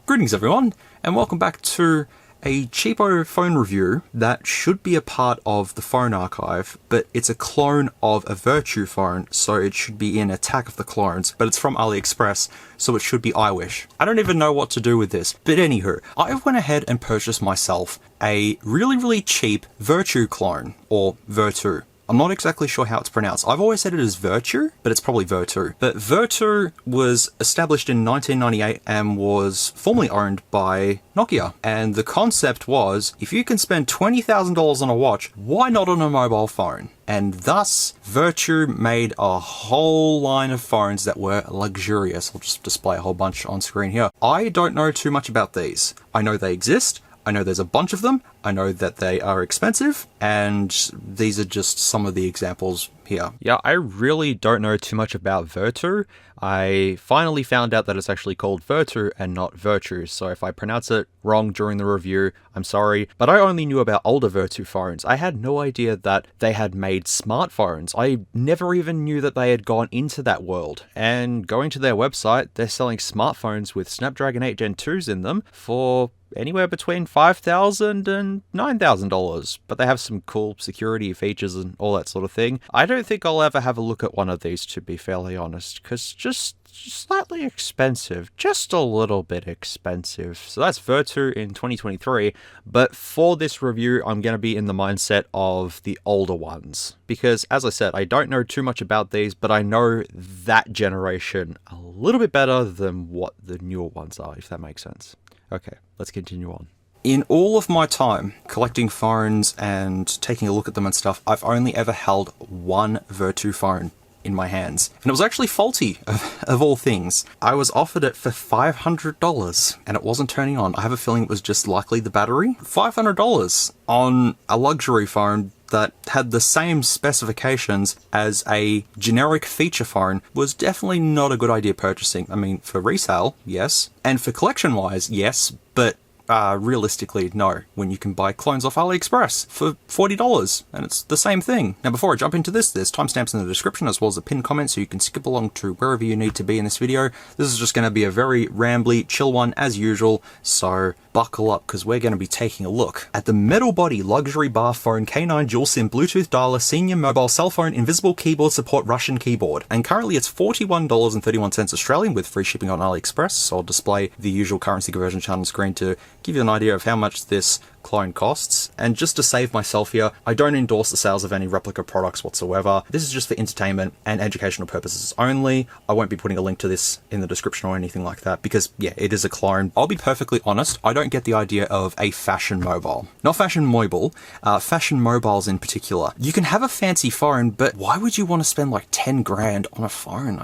Greetings everyone, and welcome back to a cheapo phone review that should be a part of the phone archive, but it's a clone of a VERTU phone, so it should be in Attack of the Clones, but it's from AliExpress, so it should be iWish. I don't even know what to do with this, but anywho, I went ahead and purchased myself a really cheap VERTU clone, or VERTU. I'm not exactly sure how it's pronounced. I've always said it as VERTU, but it's probably VERTU. But VERTU was established in 1998 and was formerly owned by Nokia. And the concept was, if you can spend $20,000 on a watch, why not on a mobile phone? And thus, VERTU made a whole line of phones that were luxurious. I'll just display a whole bunch on screen here. I don't know too much about these. I know they exist. I know there's a bunch of them, I know that they are expensive, and these are just some of the examples here. Yeah, I really don't know too much about VERTU. I finally found out that it's actually called VERTU and not VERTU, so if I pronounce it wrong during the review, I'm sorry. But I only knew about older VERTU phones. I had no idea that they had made smartphones. I never even knew that they had gone into that world. And going to their website, they're selling smartphones with Snapdragon 8 Gen 2s in them for anywhere between $5,000 and $9,000, but they have some cool security features and all that sort of thing. I don't think I'll ever have a look at one of these, to be fairly honest, because just slightly expensive, just a little bit expensive. So that's VERTU in 2023, but for this review, I'm going to be in the mindset of the older ones, because as I said, I don't know too much about these, but I know that generation a little bit better than what the newer ones are, if that makes sense. Okay, let's continue on. In all of my time collecting phones and taking a look at them and stuff, I've only ever held one VERTU phone in my hands. And it was actually faulty, of all things. I was offered it for $500 and it wasn't turning on. I have a feeling it was just likely the battery. $500 on a luxury phone that had the same specifications as a generic feature phone was definitely not a good idea purchasing. I mean, for resale, yes. And for collection-wise, yes, but realistically, no, when you can buy clones off AliExpress for $40 and it's the same thing. Now, before I jump into this, there's timestamps in the description as well as a pinned comment so you can skip along to wherever you need to be in this video. This is just going to be a very rambly, chill one as usual, so buckle up because we're going to be taking a look at the metal body luxury bar phone K9 dual SIM Bluetooth dialer senior mobile cell phone invisible keyboard support Russian keyboard. And currently it's $41.31 Australian with free shipping on AliExpress, so I'll display the usual currency conversion chart on screen to give you an idea of how much this clone costs. And just to save myself here, I don't endorse the sales of any replica products whatsoever. This is just for entertainment and educational purposes only. I won't be putting a link to this in the description or anything like that because, yeah, it is a clone. I'll be perfectly honest, I don't get the idea of a fashion mobile. Not fashion mobile, fashion mobiles in particular. You can have a fancy phone, but why would you want to spend like 10 grand on a phone?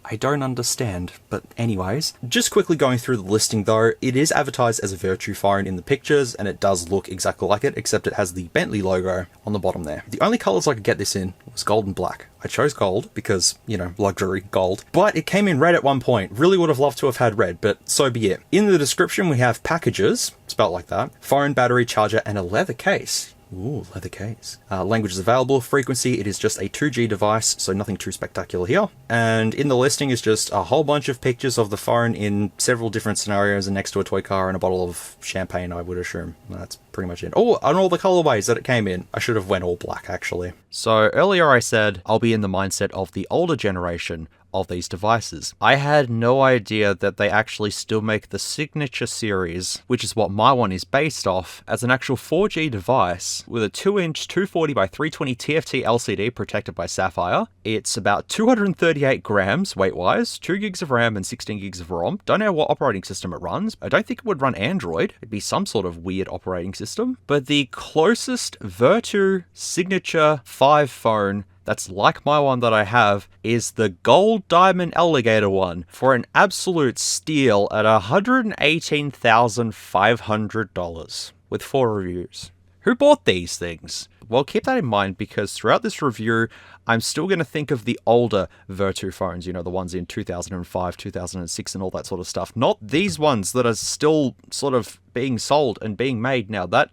I don't understand. But anyways, just quickly going through the listing though, it is advertised as a VERTU phone in the pictures and it does look exactly like it, except it has the Bentley logo on the bottom there. The only colors I could get this in was gold and black. I chose gold because, you know, luxury gold, but it came in red at one point. Really would have loved to have had red, but so be it. In the description, we have packages, spelled like that, phone, battery, charger, and a leather case. Ooh, leather case. Language is available. Frequency, it is just a 2G device, so nothing too spectacular here. And in the listing is just a whole bunch of pictures of the phone in several different scenarios and next to a toy car and a bottle of champagne, I would assume. That's pretty much it. Oh, and all the colorways that it came in. I should have went all black, actually. So earlier I said I'll be in the mindset of the older generation of these devices. I had no idea that they actually still make the Signature series, which is what my one is based off, as an actual 4G device with a 2-inch 240 by 320 TFT LCD protected by sapphire. It's about 238 grams weight-wise, 2 gigs of RAM and 16 gigs of ROM. Don't know what operating system it runs. I don't think it would run Android. It'd be some sort of weird operating system. But the closest VERTU Signature 5 phone that's like my one that I have is the gold diamond alligator one for an absolute steal at $118,500 with 4 reviews. Who bought these things? Well, keep that in mind because throughout this review, I'm still going to think of the older VERTU phones, you know, the ones in 2005, 2006 and all that sort of stuff. Not these ones that are still sort of being sold and being made now. That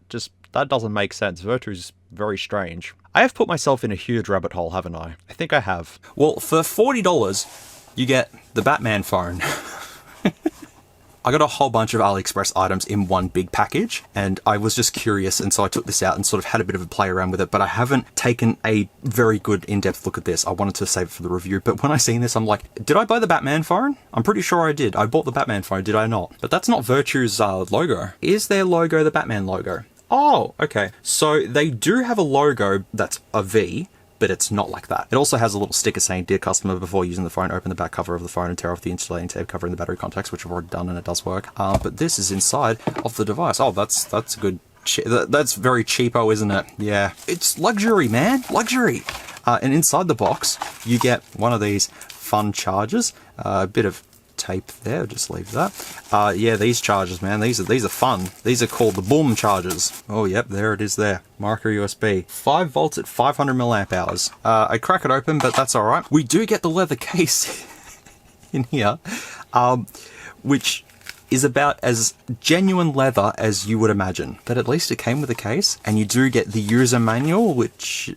doesn't make sense. VERTU's very strange. I have put myself in a huge rabbit hole, haven't I? I think I have. Well, for $40, you get the Batman phone. I got a whole bunch of AliExpress items in one big package, and I was just curious, and so I took this out and sort of had a bit of a play around with it, but I haven't taken a very good in-depth look at this. I wanted to save it for the review, but when I seen this, I'm like, did I buy the Batman phone? I'm pretty sure I did. I bought the Batman phone, did I not? But that's not Vertu's logo. Is their logo the Batman logo? Oh, okay. So they do have a logo that's a V, but it's not like that. It also has a little sticker saying, "Dear customer, before using the phone, open the back cover of the phone and tear off the insulating tape covering the battery contacts," which I've already done and it does work. But this is inside of the device. Oh, that's a good... That's very cheapo, isn't it? Yeah. It's luxury, man. Luxury. And inside the box, you get one of these fun chargers. A bit of tape there, just leave that. Yeah, these chargers, man, these are fun. These are called the boom chargers. Oh, yep, there it is there. Micro USB. 5 volts at 500 milliamp hours. I crack it open, but that's all right. We do get the leather case in here, which is about as genuine leather as you would imagine. But at least it came with a case, and you do get the user manual, which...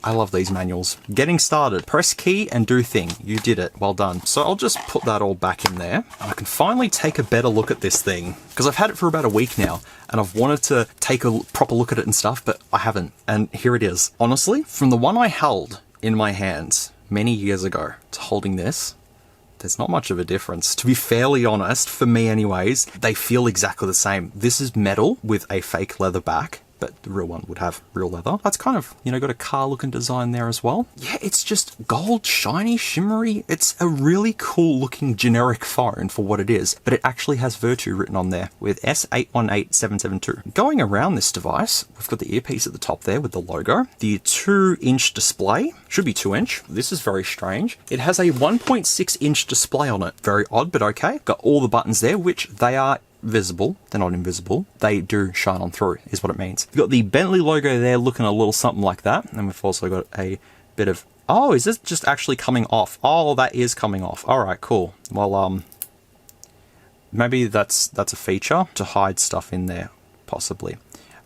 I love these manuals. Getting started. Press key and do thing. You did it. Well done. So I'll just put that all back in there. And I can finally take a better look at this thing. Because I've had it for about a week now. And I've wanted to take a proper look at it and stuff, but I haven't. And here it is. Honestly, from the one I held in my hands many years ago to holding this, there's not much of a difference. To be fairly honest, for me anyways, they feel exactly the same. This is metal with a fake leather back, but the real one would have real leather. That's kind of, you know, got a car looking design there as well. Yeah, it's just gold, shiny, shimmery. It's a really cool looking generic phone for what it is, but it actually has VERTU written on there with S818772. Going around this device, we've got the earpiece at the top there with the logo. The 2-inch display, should be 2-inch. This is very strange. It has a 1.6-inch display on it. Very odd, but okay. Got all the buttons there, which they are visible. They're not invisible. They do shine on through, is what it means. We've got the Bentley logo there looking a little something like that. And we've also got a bit of... Oh, is this just actually coming off? Oh, that is coming off. All right, cool. Well, maybe that's a feature to hide stuff in there, possibly.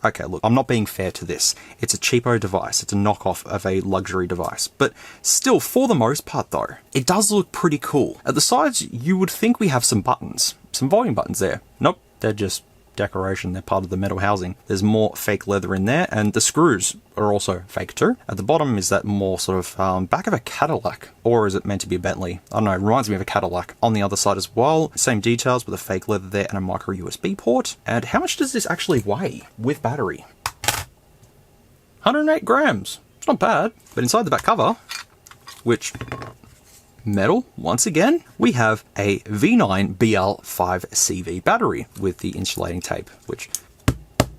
Okay, look, I'm not being fair to this. It's a cheapo device. It's a knockoff of a luxury device. But still, for the most part though, it does look pretty cool. At the sides, you would think we have some buttons. Some volume buttons there. Nope, they're just decoration. They're part of the metal housing. There's more fake leather in there, and the screws are also fake too. At the bottom is that more sort of back of a Cadillac, or is it meant to be a Bentley? I don't know, it reminds me of a Cadillac. On the other side as well, same details with a fake leather there and a micro USB port. And how much does this actually weigh with battery? 108 grams. It's not bad. But inside the back cover, which... metal, once again, we have a V9 BL5CV battery with the insulating tape, which,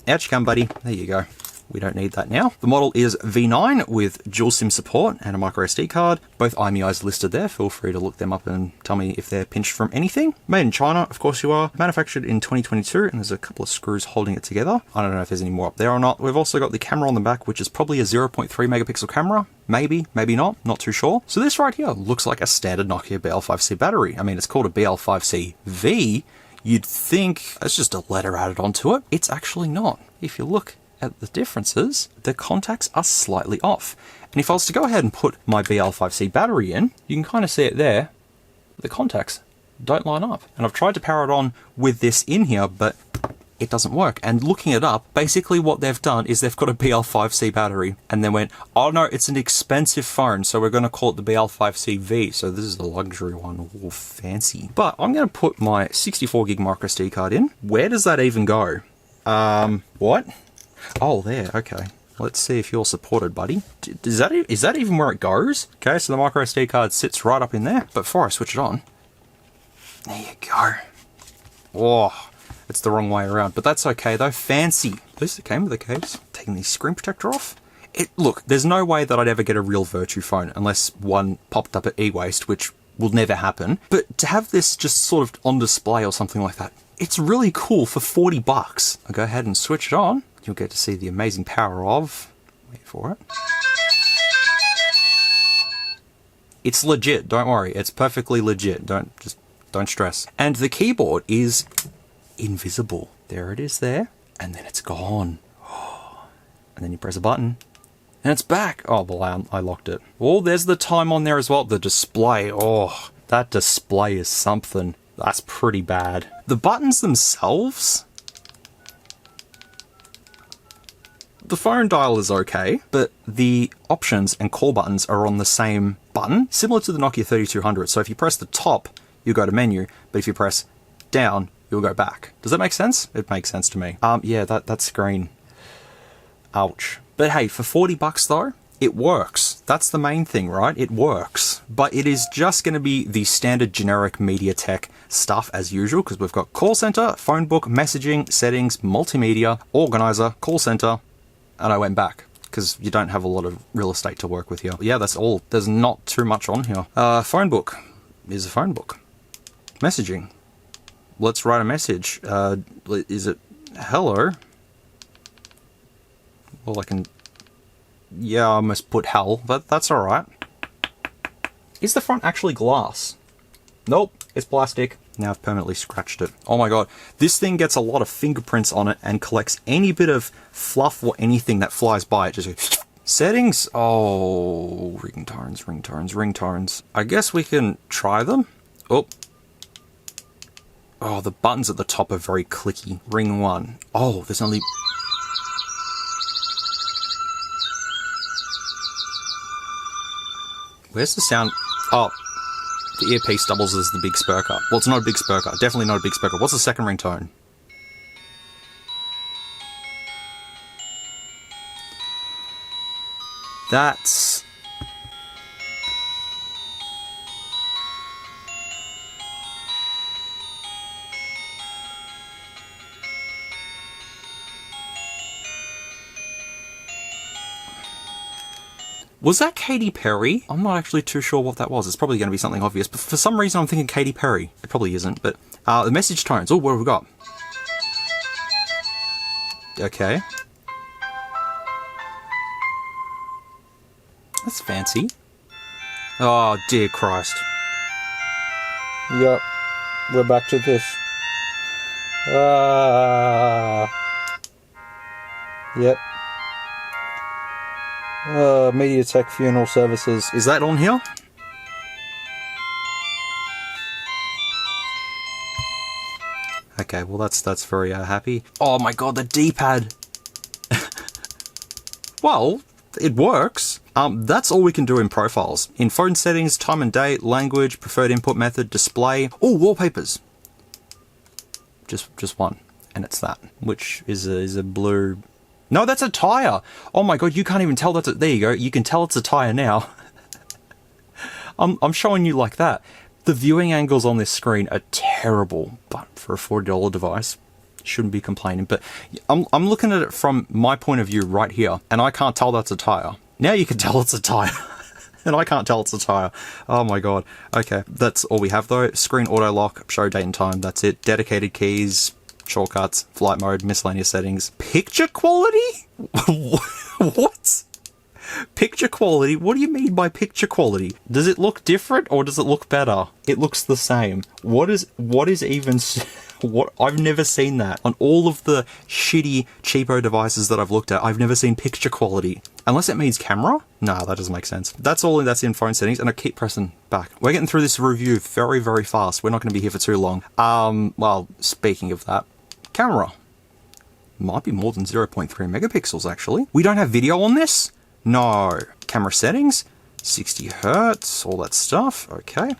out you come, buddy. There you go. We don't need that now. The model is V9 with dual SIM support and a microSD card. Both IMEIs listed there. Feel free to look them up and tell me if they're pinched from anything. Made in China, of course you are. Manufactured in 2022, and there's a couple of screws holding it together. I don't know if there's any more up there or not. We've also got the camera on the back, which is probably a 0.3 megapixel camera. Maybe, maybe not too sure. So this right here looks like a standard Nokia BL5C battery. I mean, it's called a BL5C-V. You'd think it's just a letter added onto it. It's actually not. If you look at the differences, the contacts are slightly off. And if I was to go ahead and put my BL5C battery in, you can kind of see it there. The contacts don't line up. And I've tried to power it on with this in here, but it doesn't work. And looking it up, basically what they've done is they've got a BL5C battery and then went, oh no, it's an expensive phone, so we're going to call it the BL5C-V. So this is the luxury one. Ooh, fancy. But I'm going to put my 64 gig microSD card in. Where does that even go? What? Oh, there, okay. Let's see if you're supported, buddy. Is that even where it goes? Okay, so the microSD card sits right up in there. But before I switch it on, there you go. Oh, it's the wrong way around, but that's okay though. Fancy. At least it came with a case. Taking the screen protector off. Look, there's no way that I'd ever get a real VERTU phone unless one popped up at e-waste, which will never happen. But to have this just sort of on display or something like that, it's really cool for 40 bucks. I'll go ahead and switch it on. You'll get to see the amazing power of... wait for it. It's legit, don't worry. It's perfectly legit. Don't stress. And the keyboard is invisible. There it is there. And then it's gone. And then you press a button. And it's back. Oh, well, I locked it. Oh, there's the time on there as well. The display. Oh, that display is something. That's pretty bad. The buttons themselves, the phone dial is okay, but the options and call buttons are on the same button, similar to the Nokia 3200. So if you press the top, you go to menu, but if you press down, you'll go back. Does that make sense? It makes sense to me. Yeah, that screen. Ouch. But hey, for 40 bucks though, it works. That's the main thing, right? It works. But it is just going to be the standard generic MediaTek stuff as usual, because we've got call center, phone book, messaging, settings, multimedia, organizer, call center, and I went back because you don't have a lot of real estate to work with here. Yeah, that's all. There's not too much on here. Phone book is a phone book. Messaging. Let's write a message. Is it hello? Well, I can... Yeah, I almost put hell, but that's alright. Is the front actually glass? Nope, it's plastic. Now I've permanently scratched it. Oh my god, this thing gets a lot of fingerprints on it and collects any bit of fluff or anything that flies by it. Just goes... Settings? Oh, ringtones, ringtones, ringtones. I guess we can try them. Oh. Oh, the buttons at the top are very clicky. Ring 1. Oh, there's only... Where's the sound? Oh, the earpiece doubles as the big spurker. Well, it's not a big spurker. Definitely not a big spurker. What's the second ringtone? That's... Was that Katy Perry? I'm not actually too sure what that was. It's probably going to be something obvious, but for some reason I'm thinking Katy Perry. It probably isn't, but... the message tones. Oh, what have we got? Okay. That's fancy. Oh, dear Christ. Yep. We're back to this. Yep. MediaTek Funeral Services. Is that on here? Okay, well that's very happy. Oh my god, the D-pad! Well, it works. That's all we can do in profiles. In phone settings, time and date, language, preferred input method, display. Oh, wallpapers! Just one. And it's that. Which is a blue... No, that's a tire. Oh my god, you can't even tell that's a... There you go. You can tell it's a tire now. I'm showing you like that. The viewing angles on this screen are terrible, but for a $40 device, shouldn't be complaining. But I'm looking at it from my point of view right here, and I can't tell that's a tire. Now you can tell it's a tire. And I can't tell it's a tire. Oh my god. Okay, that's all we have though. Screen auto lock, show date and time, that's it. Dedicated keys, shortcuts, flight mode, miscellaneous settings. Picture quality? What? Picture quality? What do you mean by picture quality? Does it look different or does it look better? It looks the same. What is even... What? I've never seen that. On all of the shitty, cheapo devices that I've looked at, I've never seen picture quality. Unless it means camera? No, that doesn't make sense. That's all that's in phone settings, and I keep pressing back. We're getting through this review very, very fast. We're not going to be here for too long. Well, speaking of that, camera. Might be more than 0.3 megapixels, actually. We don't have video on this? No. Camera settings, 60 hertz, all that stuff. Okay.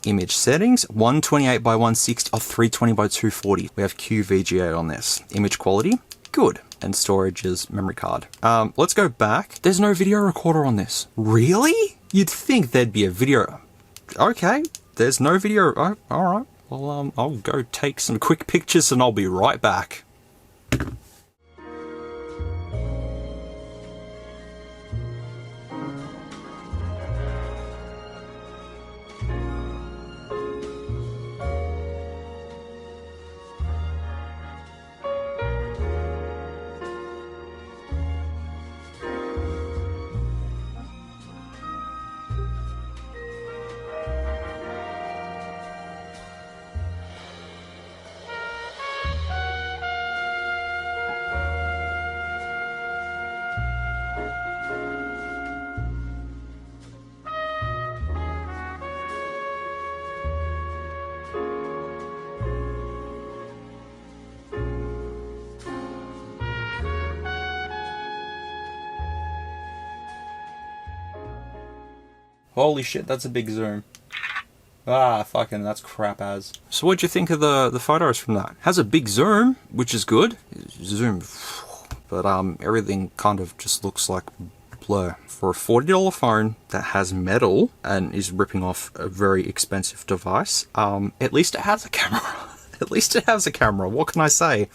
Image settings, 128 by 160, 320 by 240. We have QVGA on this. Image quality, good. And storage is memory card. Let's go back. There's no video recorder on this. Really? You'd think there'd be a video. Okay, there's no video. Oh, alright. Well, I'll go take some quick pictures and I'll be right back. Holy shit, that's a big zoom. Ah, fucking, that's crap as. So what'd you think of the photos from that? Has a big zoom, which is good. Zoom, but everything kind of just looks like blur. For a $40 phone that has metal and is ripping off a very expensive device, at least it has a camera. At least it has a camera, what can I say?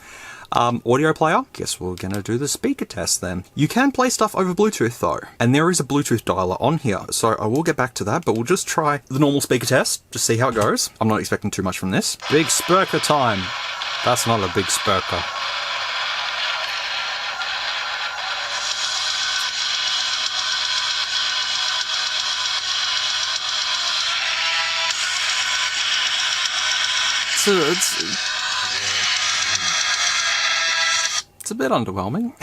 Audio player? Guess we're gonna do the speaker test then. You can play stuff over Bluetooth though, and there is a Bluetooth dialer on here, so I will get back to that, but we'll just try the normal speaker test, just see how it goes. I'm not expecting too much from this. Big spurker time. That's not a big spurker. It's a bit underwhelming.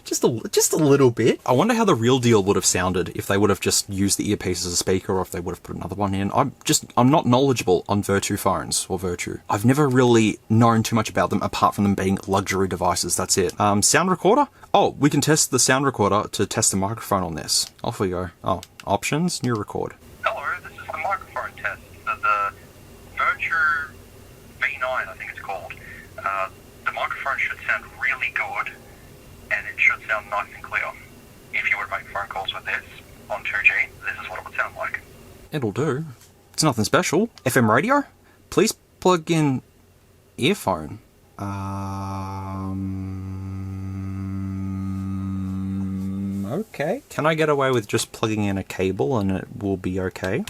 just a little bit. I wonder how the real deal would have sounded if they would have just used the earpiece as a speaker, or if they would have put another one in. I'm not knowledgeable on VERTU phones, or VERTU. I've never really known too much about them apart from them being luxury devices, that's it. Sound recorder? Oh, we can test the sound recorder to test the microphone on this. Off we go. Oh, options, new record. Hello, this is the microphone test for the VERTU V9, I think it's called. The microphone should sound really good, and it should sound nice and clear. If you were to make phone calls with this on 2G, this is what it would sound like. It'll do. It's nothing special. FM radio? Please plug in earphone. Okay. Can I get away with just plugging in a cable and it will be okay?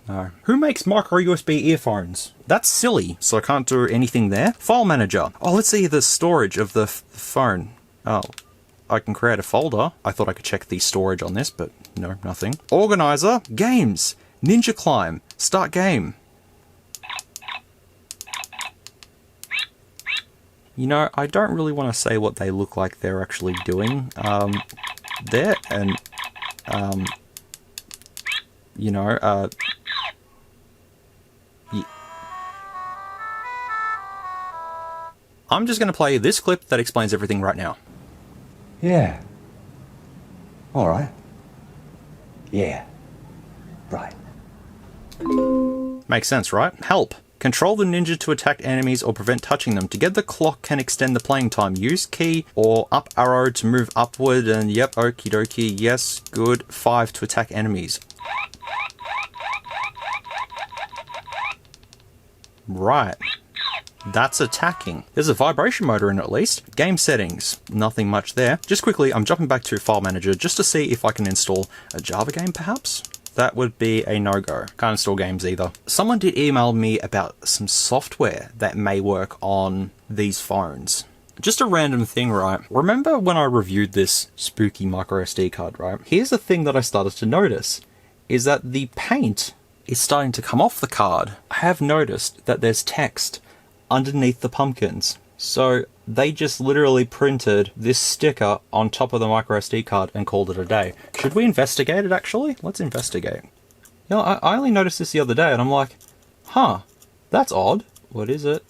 No. Who makes micro USB earphones? That's silly, so I can't do anything there. File manager. Oh, let's see the storage of the phone. Oh, I can create a folder. I thought I could check the storage on this, but no, nothing. Organizer. Games. Ninja Climb. Start game. You know, I don't really want to say what they look like they're actually doing. There, and, you know, I'm just going to play this clip that explains everything right now. Yeah. All right. Yeah. Right. Makes sense, right? Help. Control the ninja to attack enemies or prevent touching them. To get the clock can extend the playing time. Use key or up arrow to move upward, and yep, okie dokie, yes, good. 5 to attack enemies. Right. That's attacking. There's a vibration motor in it at least. Game settings. Nothing much there. Just quickly, I'm jumping back to File Manager just to see if I can install a Java game perhaps? That would be a no-go. Can't install games either. Someone did email me about some software that may work on these phones. Just a random thing, right? Remember when I reviewed this spooky microSD card, right? Here's the thing that I started to notice, is that the paint is starting to come off the card. I have noticed that there's text underneath the pumpkins. So they just literally printed this sticker on top of the microSD card and called it a day. Should we investigate it actually? Let's investigate. You know, I only noticed this the other day and I'm like, huh, that's odd. What is it?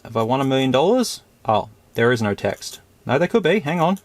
Have I won $1 million? Oh, there is no text. No, there could be. Hang on.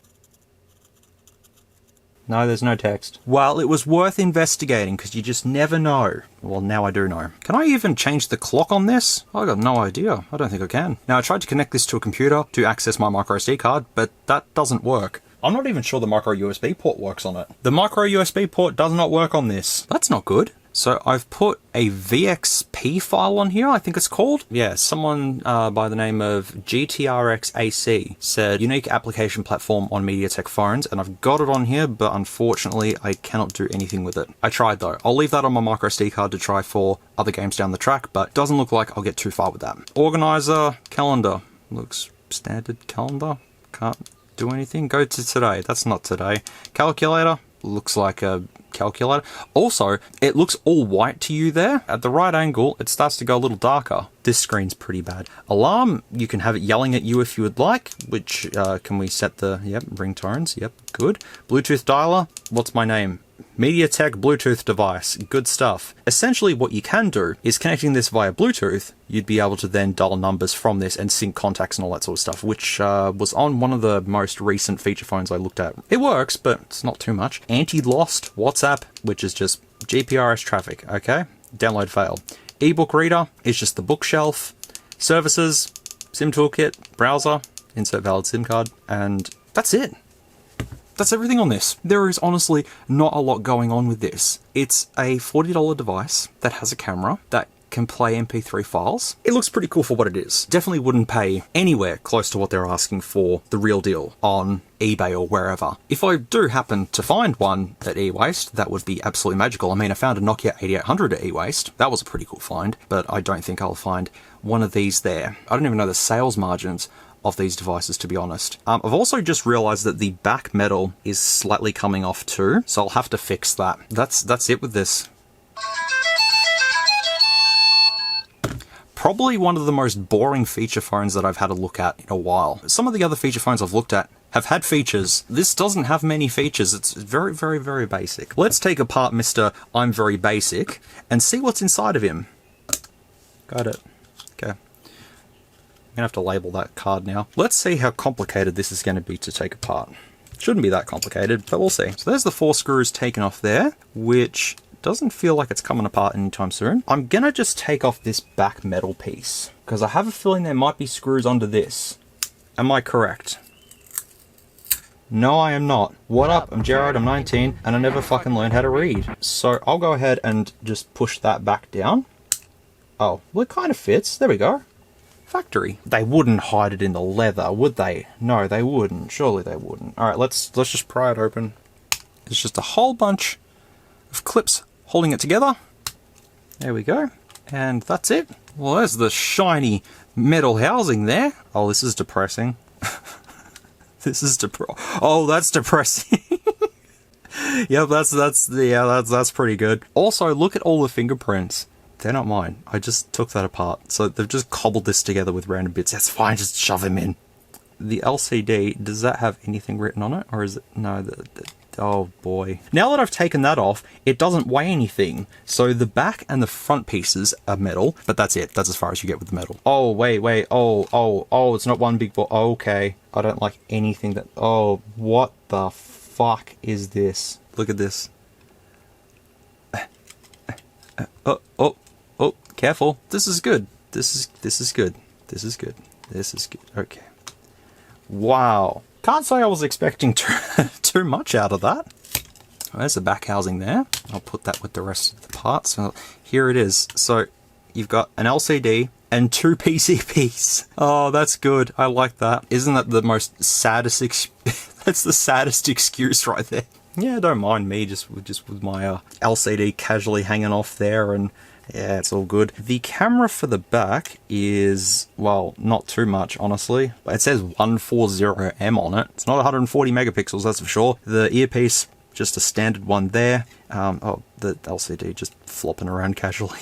No, there's no text. Well, it was worth investigating because you just never know. Well, now I do know. Can I even change the clock on this? I got no idea. I don't think I can. Now, I tried to connect this to a computer to access my microSD card, but that doesn't work. I'm not even sure the micro USB port works on it. The micro USB port does not work on this. That's not good. So I've put a VXP file on here, I think it's called. Yeah, someone by the name of GTRXAC said unique application platform on MediaTek phones, and I've got it on here, but unfortunately I cannot do anything with it. I tried though. I'll leave that on my microSD card to try for other games down the track, but doesn't look like I'll get too far with that. Organizer, calendar. Looks standard calendar. Can't do anything. Go to today. That's not today. Calculator. Looks like a calculator. Also, it looks all white to you there. At the right angle, it starts to go a little darker. This screen's pretty bad. Alarm, you can have it yelling at you if you would like, which, can we set the, yep, ringtones, yep, good. Bluetooth dialer, what's my name? MediaTek Bluetooth device, good stuff. Essentially what you can do is connecting this via Bluetooth, you'd be able to then dial numbers from this and sync contacts and all that sort of stuff, which was on one of the most recent feature phones I looked at. It works, but it's not too much. Anti-lost WhatsApp, which is just GPRS traffic, okay? Download failed. Ebook reader is just the bookshelf. Services, SIM toolkit, browser, insert valid SIM card, and that's it. That's everything on this. There is honestly not a lot going on with this. It's a $40 device that has a camera that can play MP3 files. It looks pretty cool for what it is. Definitely wouldn't pay anywhere close to what they're asking for the real deal on eBay or wherever. If I do happen to find one at eWaste, that would be absolutely magical. I mean, I found a Nokia 8800 at eWaste. That was a pretty cool find, but I don't think I'll find one of these there. I don't even know the sales margins of these devices, to be honest. I've also just realized that the back metal is slightly coming off too, so I'll have to fix that. That's it with this. Probably one of the most boring feature phones that I've had a look at in a while. Some of the other feature phones I've looked at have had features. This doesn't have many features. It's very, very, very basic. Let's take apart Mr. I'm Very Basic and see what's inside of him. Got it. Okay. I'm gonna have to label that card now. Let's see how complicated this is going to be to take apart. Shouldn't be that complicated, but we'll see. So there's the 4 screws taken off there, which doesn't feel like it's coming apart anytime soon. I'm gonna just take off this back metal piece, because I have a feeling there might be screws under this. Am I correct? No, I am not. What up? I'm Jared, I'm 19, and I never fucking learned how to read. So I'll go ahead and just push that back down. Oh, well, it kind of fits. There we go. Factory. They wouldn't hide it in the leather, would they? No, they wouldn't. Surely they wouldn't. All right, let's just pry it open. It's just a whole bunch of clips holding it together. There we go. And that's it. Well, there's the shiny metal housing there. Oh, this is depressing. This is oh, that's depressing. Yep, that's pretty good. Also, look at all the fingerprints. They're not mine. I just took that apart. So they've just cobbled this together with random bits. That's fine, just shove them in. The LCD, does that have anything written on it? Or is it, no, oh boy. Now that I've taken that off, it doesn't weigh anything. So the back and the front pieces are metal, but that's it. That's as far as you get with the metal. Oh, wait, oh, it's not one big ball. Oh, okay. I don't like anything that, oh, what the fuck is this? Look at this. Oh, careful. This is good. This is good. This is good. This is good. Okay. Wow. Can't say I was expecting too much out of that. There's the back housing there. I'll put that with the rest of the parts. So here it is. So you've got an LCD and 2 PCBs. Oh, that's good. I like that. Isn't that the most saddest that's the saddest excuse right there. Yeah, don't mind me just with my LCD casually hanging off there, and yeah, it's all good. The camera for the back is, well, not too much, honestly. It says 140M on it. It's not 140 megapixels, that's for sure. The earpiece, just a standard one there. Oh, the LCD just flopping around casually.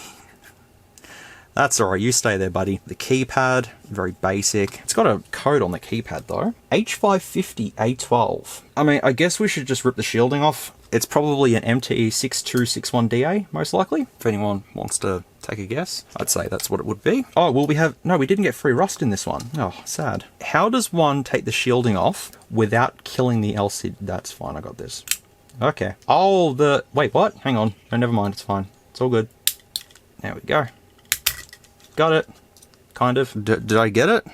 That's alright, you stay there, buddy. The keypad, very basic. It's got a code on the keypad, though. H550A12. I mean, I guess we should just rip the shielding off. It's probably an MTE6261DA, most likely. If anyone wants to take a guess, I'd say that's what it would be. Oh, well, no, we didn't get free rust in this one. Oh, sad. How does one take the shielding off without killing the LCD? That's fine, I got this. Okay. Oh, wait, what? Hang on. No, never mind, it's fine. It's all good. There we go. Got it. Kind of. Did I get it?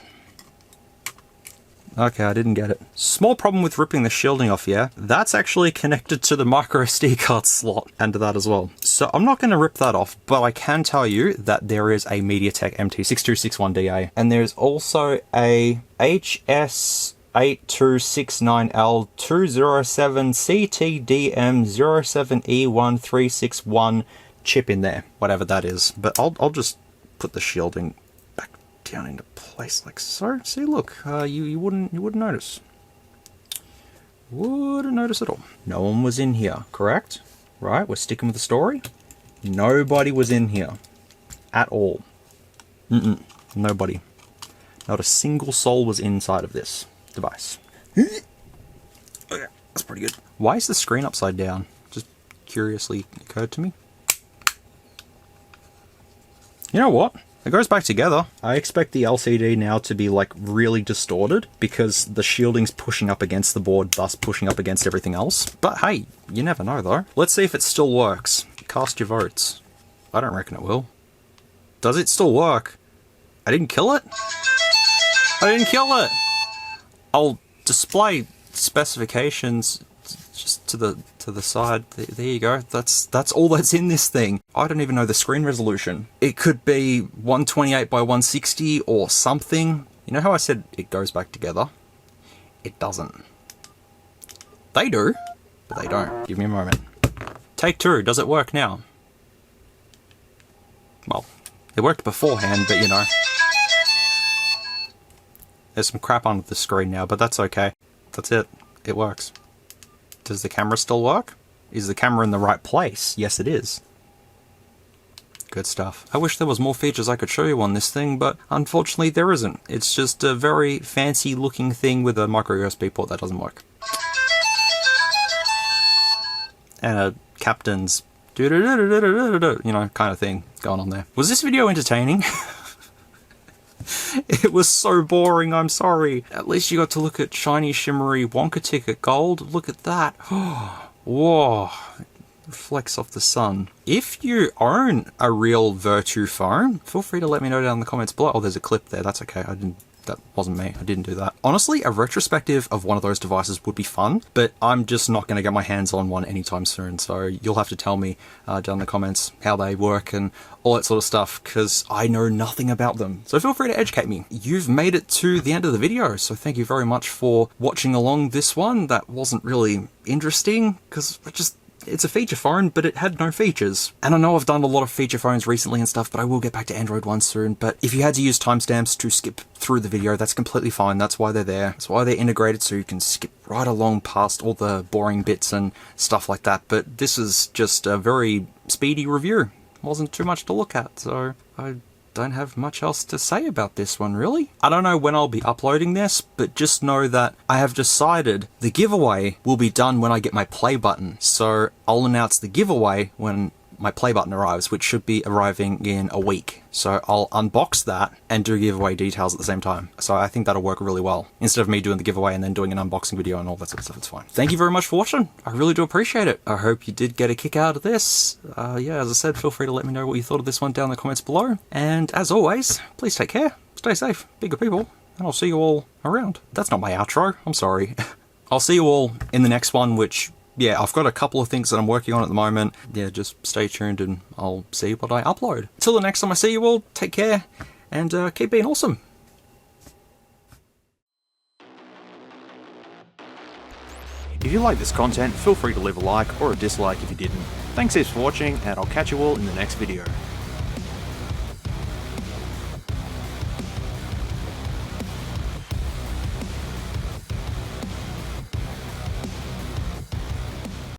Okay, I didn't get it. Small problem with ripping the shielding off, yeah? That's actually connected to the MicroSD card slot and to that as well. So I'm not going to rip that off, but I can tell you that there is a MediaTek MT6261DA. And there's also a HS8269L207CTDM07E1361 chip in there, whatever that is. But I'll just put the shielding back down into place like so. See, look, you wouldn't notice. Wouldn't notice at all. No one was in here, correct? Right, we're sticking with the story. Nobody was in here at all. Nobody. Not a single soul was inside of this device. Okay, that's pretty good. Why is the screen upside down? Just curiously occurred to me. You know what? It goes back together. I expect the LCD now to be like really distorted because the shielding's pushing up against the board, thus pushing up against everything else. But hey, you never know though. Let's see if it still works. Cast your votes. I don't reckon it will. Does it still work? I didn't kill it? I didn't kill it! I'll display specifications just to the side. There you go. That's all that's in this thing. I don't even know the screen resolution. It could be 128 by 160 or something. You know how I said it goes back together? It doesn't. They do, but they don't. Give me a moment. Take two. Does it work now? Well, it worked beforehand, but you know. There's some crap under the screen now, but that's okay. That's it. It works. Does the camera still work? Is the camera in the right place? Yes, it is. Good stuff. I wish there was more features I could show you on this thing, but unfortunately there isn't. It's just a very fancy looking thing with a micro USB port that doesn't work. And a captain's you know, kind of thing going on there. Was this video entertaining? It was so boring, I'm sorry. At least you got to look at shiny, shimmery Wonka ticket gold. Look at that. Whoa. Reflects off the sun. If you own a real VERTU phone, feel free to let me know down in the comments below. Oh, there's a clip there. That's okay. That wasn't me. I didn't do that. Honestly, a retrospective of one of those devices would be fun, but I'm just not going to get my hands on one anytime soon, so you'll have to tell me down in the comments how they work and all that sort of stuff, because I know nothing about them. So feel free to educate me. You've made it to the end of the video, so thank you very much for watching along this one. That wasn't really interesting, because it's a feature phone, but it had no features. And I know I've done a lot of feature phones recently and stuff, but I will get back to Android One soon. But if you had to use timestamps to skip through the video, that's completely fine. That's why they're there. That's why they're integrated, so you can skip right along past all the boring bits and stuff like that. But this is just a very speedy review. Wasn't too much to look at, so I don't have much else to say about this one, really. I don't know when I'll be uploading this, but just know that I have decided the giveaway will be done when I get my play button. So I'll announce the giveaway when my play button arrives, which should be arriving in a week. So I'll unbox that and do giveaway details at the same time. So I think that'll work really well. Instead of me doing the giveaway and then doing an unboxing video and all that sort of stuff, it's fine. Thank you very much for watching. I really do appreciate it. I hope you did get a kick out of this. Yeah, as I said, feel free to let me know what you thought of this one down in the comments below. And as always, please take care, stay safe, be good people, and I'll see you all around. That's not my outro, I'm sorry. I'll see you all in the next one, which, yeah, I've got a couple of things that I'm working on at the moment. Yeah, just stay tuned and I'll see what I upload. Till the next time I see you all, take care and keep being awesome. If you like this content, feel free to leave a like or a dislike if you didn't. Thanks heaps for watching, and I'll catch you all in the next video.